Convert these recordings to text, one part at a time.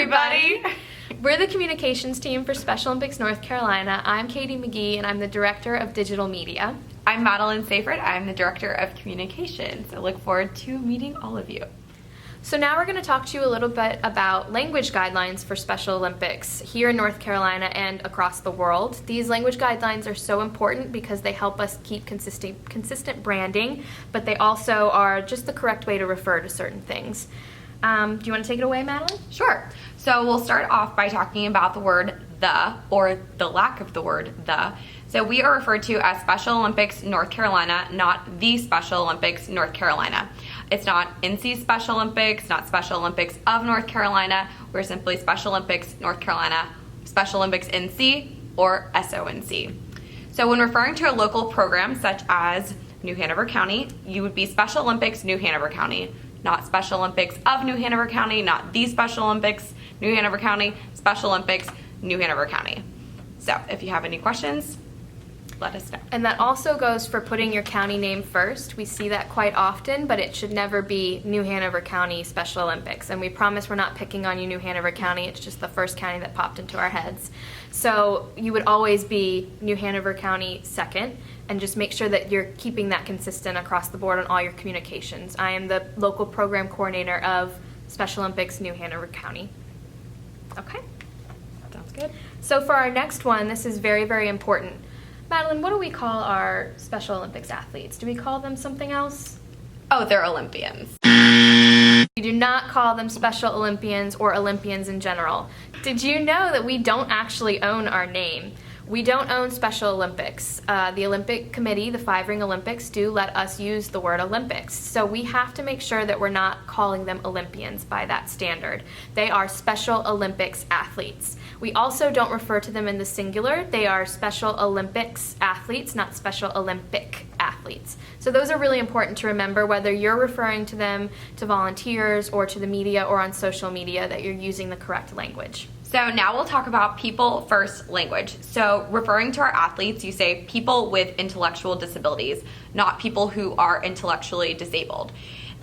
everybody. We're the communications team for Special Olympics North Carolina. I'm Katie McGee, and I'm the Director of Digital Media. I'm Madeline Seyfried. I'm the Director of Communications. I look forward to meeting all of you. So now we're going to talk to you a little bit about language guidelines for Special Olympics here in North Carolina and across the world. These language guidelines are so important because they help us keep consistent branding, but they also are just the correct way to refer to certain things. Do you want to take it away, Madeline? Sure. So we'll start off by talking about the word the, or the lack of the word the. So we are referred to as Special Olympics North Carolina, not the Special Olympics North Carolina. It's not NC Special Olympics, not Special Olympics of North Carolina. We're simply Special Olympics North Carolina, Special Olympics NC, or SONC. So when referring to a local program such as New Hanover County, you would be Special Olympics New Hanover County, not Special Olympics of New Hanover County, not the Special Olympics New Hanover County, Special Olympics New Hanover County. So if you have any questions, let us know. And that also goes for putting your county name first. We see that quite often, but it should never be New Hanover County Special Olympics. And we promise we're not picking on you, New Hanover County. It's just the first county that popped into our heads. So you would always be New Hanover County second, and just make sure that you're keeping that consistent across the board on all your communications. I am the local program coordinator of Special Olympics New Hanover County. Okay? Sounds good. So for our next one, this is very, very important. Madeline, what do we call our Special Olympics athletes? Do we call them something else? Oh, they're Olympians. We do not call them Special Olympians or Olympians in general. Did you know that we don't actually own our name? We don't own Special Olympics. The Olympic Committee, the 5-ring Olympics, do let us use the word Olympics. So we have to make sure that we're not calling them Olympians by that standard. They are Special Olympics athletes. We also don't refer to them in the singular. They are Special Olympics athletes, not Special Olympic athletes. So those are really important to remember, whether you're referring to them to volunteers or to the media or on social media, that you're using the correct language. So now we'll talk about people first language. So referring to our athletes, you say people with intellectual disabilities, not people who are intellectually disabled.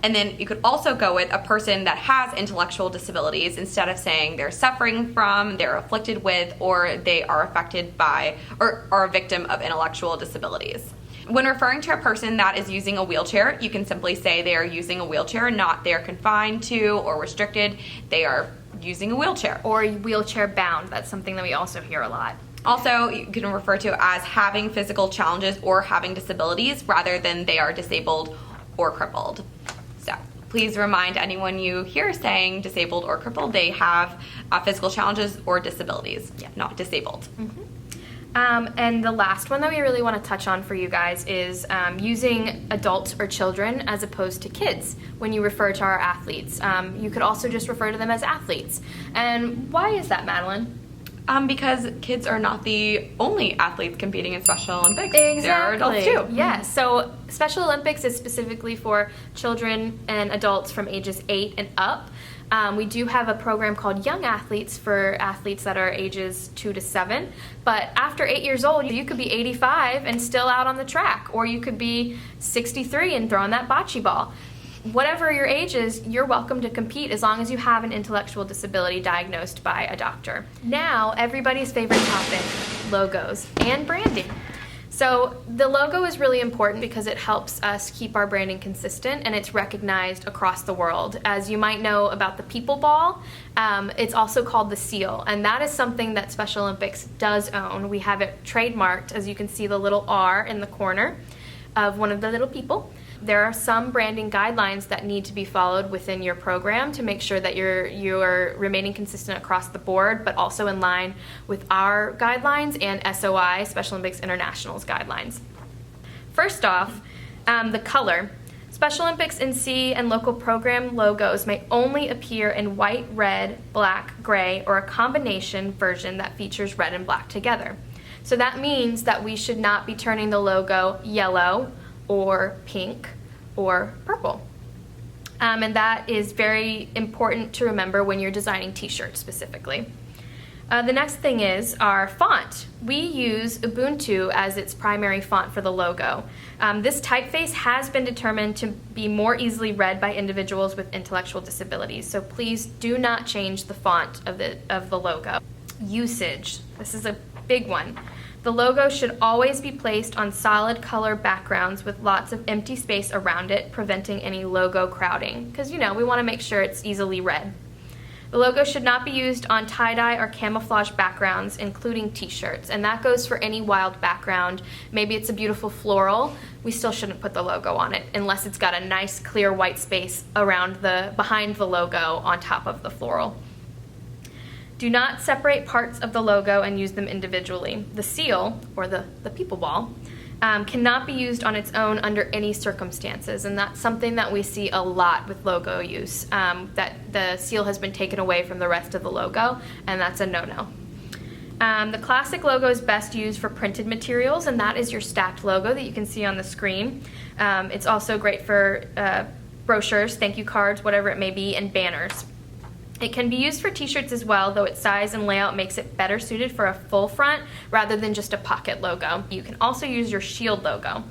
And then you could also go with a person that has intellectual disabilities instead of saying they're suffering from, they're afflicted with, or they are affected by, or are a victim of intellectual disabilities. When referring to a person that is using a wheelchair, you can simply say they are using a wheelchair, not they are confined to or restricted. They are using a wheelchair. Or wheelchair bound. That's something that we also hear a lot. Also, you can refer to as having physical challenges or having disabilities rather than they are disabled or crippled. So please remind anyone you hear saying disabled or crippled, they have physical challenges or disabilities, not disabled. Mm-hmm. And the last one that we really want to touch on for you guys is using adults or children as opposed to kids when you refer to our athletes. You could also just refer to them as athletes. And why is that, Madeline? Because kids are not the only athletes competing in Special Olympics. Exactly. There are adults too. Yes. So Special Olympics is specifically for children and adults from ages 8 and up. We do have a program called Young Athletes for athletes that are ages 2 to 7. But after 8 years old, you could be 85 and still out on the track, or you could be 63 and throwing that bocce ball. Whatever your age is, you're welcome to compete as long as you have an intellectual disability diagnosed by a doctor. Now, everybody's favorite topic, logos and branding. So the logo is really important because it helps us keep our branding consistent, and it's recognized across the world. As you might know about the People Ball, it's also called the seal, and that is something that Special Olympics does own. We have it trademarked, as you can see the little R in the corner of one of the little people. There are some branding guidelines that need to be followed within your program to make sure that you're remaining consistent across the board, but also in line with our guidelines and SOI, Special Olympics International's guidelines. First off, the color. Special Olympics NC and local program logos may only appear in white, red, black, gray, or a combination version that features red and black together. So that means that we should not be turning the logo yellow or pink or purple. And that is very important to remember when you're designing t-shirts specifically. The next thing is our font. We use Ubuntu as its primary font for the logo. This typeface has been determined to be more easily read by individuals with intellectual disabilities, so please do not change the font of the logo. Usage. This is a big one. The logo should always be placed on solid color backgrounds with lots of empty space around it, preventing any logo crowding, because we want to make sure it's easily read. The logo should not be used on tie-dye or camouflage backgrounds, including t-shirts, and that goes for any wild background. Maybe it's a beautiful floral, we still shouldn't put the logo on it unless it's got a nice clear white space behind the logo on top of the floral. Do not separate parts of the logo and use them individually. The seal, or the people ball, cannot be used on its own under any circumstances, and that's something that we see a lot with logo use, that the seal has been taken away from the rest of the logo, and that's a no-no. The classic logo is best used for printed materials, and that is your stacked logo that you can see on the screen. It's also great for brochures, thank you cards, whatever it may be, and banners. It can be used for t-shirts as well, though its size and layout makes it better suited for a full front rather than just a pocket logo. You can also use your shield logo.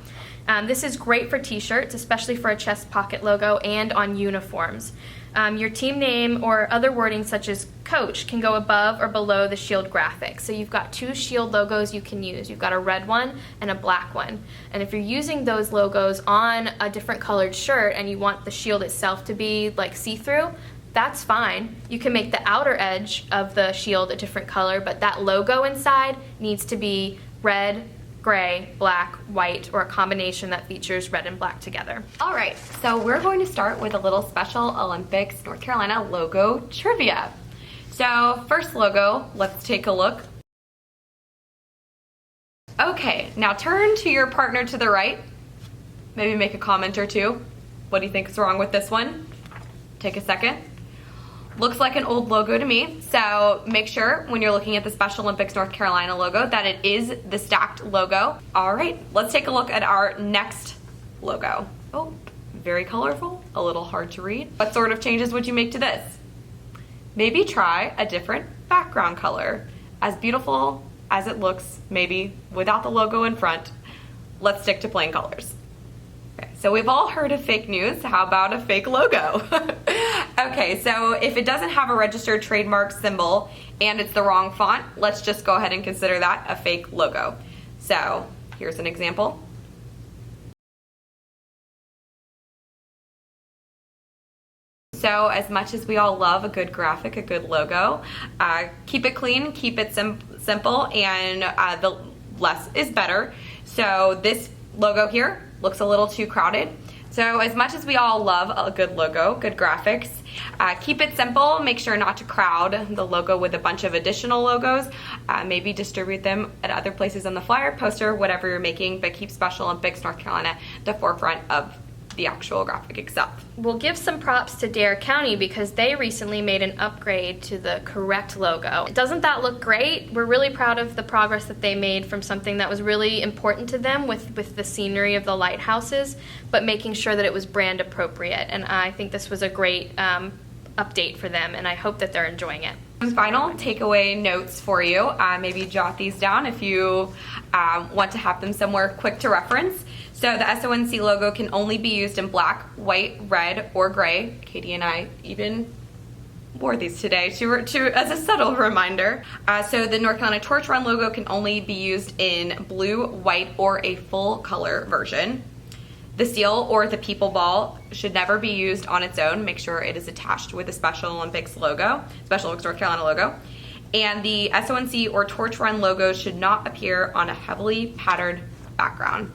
This is great for t-shirts, especially for a chest pocket logo and on uniforms. Your team name or other wording such as coach can go above or below the shield graphic. So you've got two shield logos you can use. You've got a red one and a black one. And if you're using those logos on a different colored shirt and you want the shield itself to be like see-through, that's fine. You can make the outer edge of the shield a different color, but that logo inside needs to be red, gray, black, white, or a combination that features red and black together. All right, so we're going to start with a little Special Olympics North Carolina logo trivia. So first logo, let's take a look. Okay, now turn to your partner to the right. Maybe make a comment or two. What do you think is wrong with this one? Take a second. Looks like an old logo to me, so make sure when you're looking at the Special Olympics North Carolina logo that it is the stacked logo. All right, let's take a look at our next logo. Oh, very colorful, a little hard to read. What sort of changes would you make to this? Maybe try a different background color. As beautiful as it looks, maybe without the logo in front, let's stick to plain colors. Okay, so we've all heard of fake news. How about a fake logo? Okay, so if it doesn't have a registered trademark symbol and it's the wrong font, let's just go ahead and consider that a fake logo. So here's an example. So as much as we all love a good graphic, a good logo, keep it clean, keep it simple, and the less is better. So this logo here looks a little too crowded. So as much as we all love a good logo, good graphics, keep it simple. Make sure not to crowd the logo with a bunch of additional logos. Maybe distribute them at other places on the flyer, poster, whatever you're making, but keep Special Olympics North Carolina at the forefront of the actual graphic itself. We'll give some props to Dare County because they recently made an upgrade to the correct logo. Doesn't that look great? We're really proud of the progress that they made from something that was really important to them with the scenery of the lighthouses, but making sure that it was brand appropriate. And I think this was a great update for them, and I hope that they're enjoying it. Some final takeaway notes for you. Maybe jot these down if you want to have them somewhere quick to reference. So the SONC logo can only be used in black, white, red, or gray. Katie and I even wore these today as a subtle reminder. So the North Carolina Torch Run logo can only be used in blue, white, or a full color version. The seal or the people ball should never be used on its own. Make sure it is attached with the Special Olympics logo, Special Olympics North Carolina logo. And the SONC or Torch Run logo should not appear on a heavily patterned background.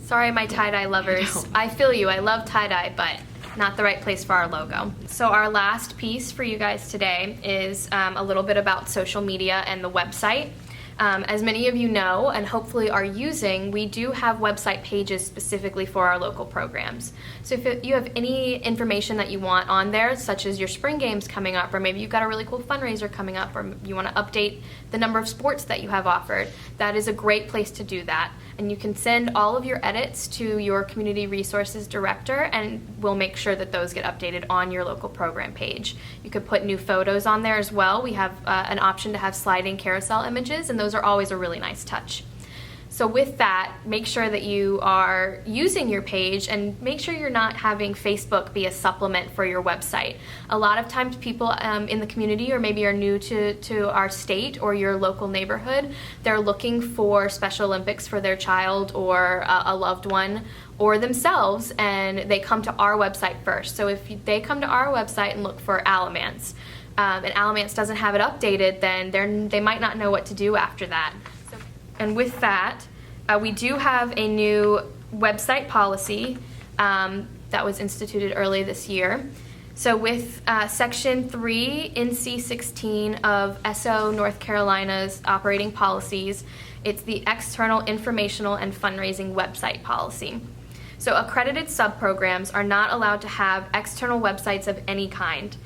Sorry, my tie-dye lovers. I feel you. I love tie-dye, but not the right place for our logo. So our last piece for you guys today is a little bit about social media and the website. As many of you know, and hopefully are using, we do have website pages specifically for our local programs. So if you have any information that you want on there, such as your spring games coming up, or maybe you've got a really cool fundraiser coming up, or you want to update the number of sports that you have offered, that is a great place to do that. And you can send all of your edits to your community resources director, and we'll make sure that those get updated on your local program page. You could put new photos on there as well. We have an option to have sliding carousel images, and those are always a really nice touch. So with that, make sure that you are using your page, and make sure you're not having Facebook be a supplement for your website. A lot of times people in the community, or maybe are new to our state or your local neighborhood, they're looking for Special Olympics for their child or a loved one or themselves, and they come to our website first. So if they come to our website and look for Alamance, and Alamance doesn't have it updated, then they might not know what to do after that. And with that, we do have a new website policy that was instituted early this year. So with Section 3 NC 16 of SO North Carolina's operating policies, it's the External Informational and Fundraising Website Policy. So accredited subprograms are not allowed to have external websites of any kind,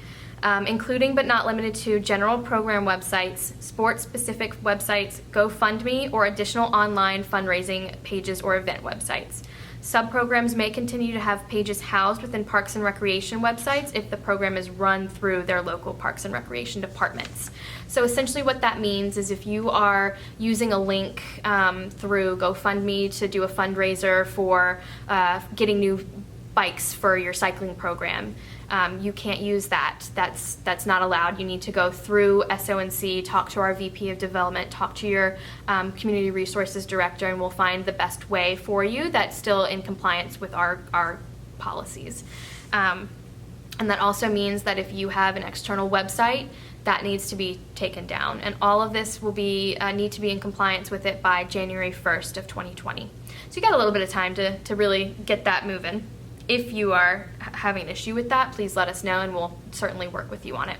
including but not limited to general program websites, sports-specific websites, GoFundMe, or additional online fundraising pages or event websites. Subprograms may continue to have pages housed within Parks and Recreation websites if the program is run through their local Parks and Recreation departments. So essentially what that means is if you are using a link through GoFundMe to do a fundraiser for getting new bikes for your cycling program, you can't use that. That's not allowed. You need to go through SONC, talk to our VP of Development, talk to your Community Resources Director, and we'll find the best way for you that's still in compliance with our policies. And that also means that if you have an external website, that needs to be taken down. And all of this will need to be in compliance with it by January 1st of 2020. So you got a little bit of time to really get that moving. If you are having an issue with that, please let us know and we'll certainly work with you on it.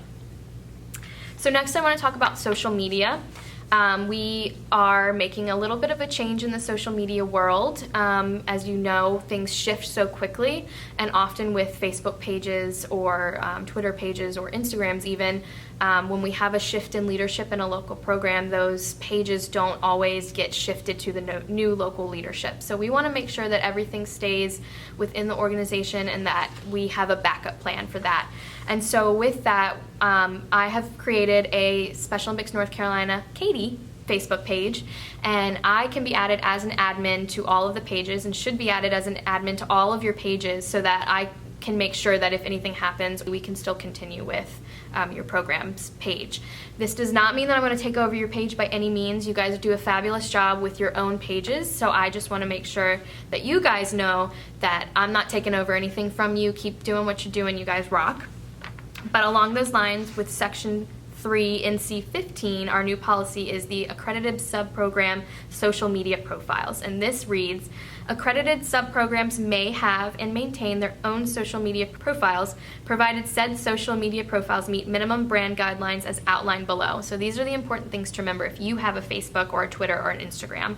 So next I want to talk about social media. We are making a little bit of a change in the social media world. As you know, things shift so quickly, and often with Facebook pages or Twitter pages or Instagrams even, when we have a shift in leadership in a local program, those pages don't always get shifted to the new local leadership. So we want to make sure that everything stays within the organization and that we have a backup plan for that. And so with that, I have created a Special Olympics North Carolina Katie Facebook page, and I can be added as an admin to all of the pages and should be added as an admin to all of your pages so that I can make sure that if anything happens, we can still continue with your program's page. This does not mean that I'm going to take over your page by any means. You guys do a fabulous job with your own pages, so I just want to make sure that you guys know that I'm not taking over anything from you. Keep doing what you're doing. You guys rock. But along those lines, with Section 3 NC 15, our new policy is the Accredited Subprogram Social Media Profiles. And this reads, accredited subprograms may have and maintain their own social media profiles, provided said social media profiles meet minimum brand guidelines as outlined below. So these are the important things to remember if you have a Facebook or a Twitter or an Instagram.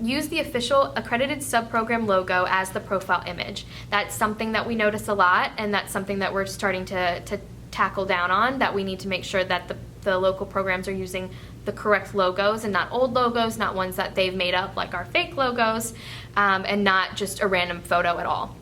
Use the official accredited subprogram logo as the profile image. That's something that we notice a lot, and that's something that we're starting to tackle down on, that we need to make sure that the local programs are using the correct logos and not old logos, not ones that they've made up like our fake logos, and not just a random photo at all.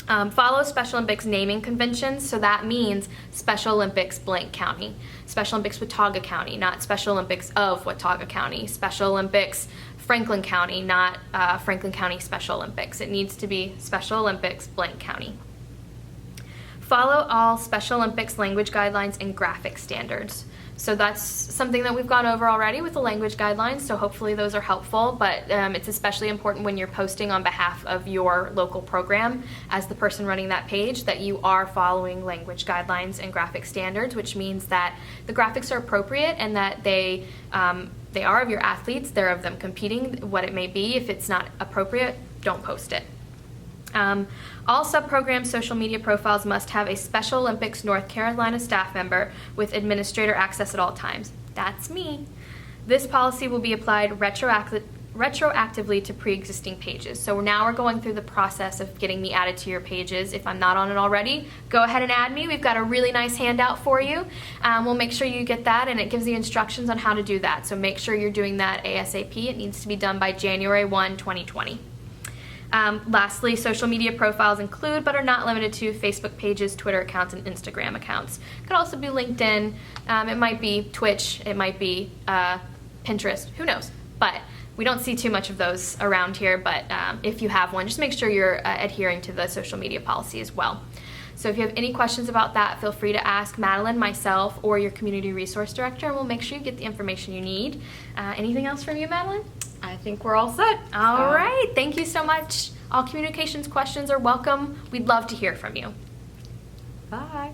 Follow Special Olympics naming conventions, so that means Special Olympics blank county, Special Olympics Watauga County, not Special Olympics of Watauga County, Special Olympics Franklin County, not Franklin County Special Olympics. It needs to be Special Olympics blank county. Follow all Special Olympics language guidelines and graphic standards. So that's something that we've gone over already with the language guidelines, so hopefully those are helpful, but it's especially important when you're posting on behalf of your local program as the person running that page that you are following language guidelines and graphic standards, which means that the graphics are appropriate and that they are of your athletes, they're of them competing, what it may be. If it's not appropriate, don't post it. All subprogram social media profiles must have a Special Olympics North Carolina staff member with administrator access at all times. That's me. This policy will be applied retroactively to pre-existing pages. So now we're going through the process of getting me added to your pages. If I'm not on it already, go ahead and add me. We've got a really nice handout for you. We'll make sure you get that, and it gives you instructions on how to do that. So make sure you're doing that ASAP. It needs to be done by January 1, 2020. Lastly, social media profiles include but are not limited to Facebook pages, Twitter accounts, and Instagram accounts. It could also be LinkedIn. It might be Twitch. It might be Pinterest. Who knows? But we don't see too much of those around here. But if you have one, just make sure you're adhering to the social media policy as well. So if you have any questions about that, feel free to ask Madeline, myself, or your community resource director, and we'll make sure you get the information you need. Anything else from you, Madeline? I think we're all set. All right. Thank you so much. All communications questions are welcome. We'd love to hear from you. Bye.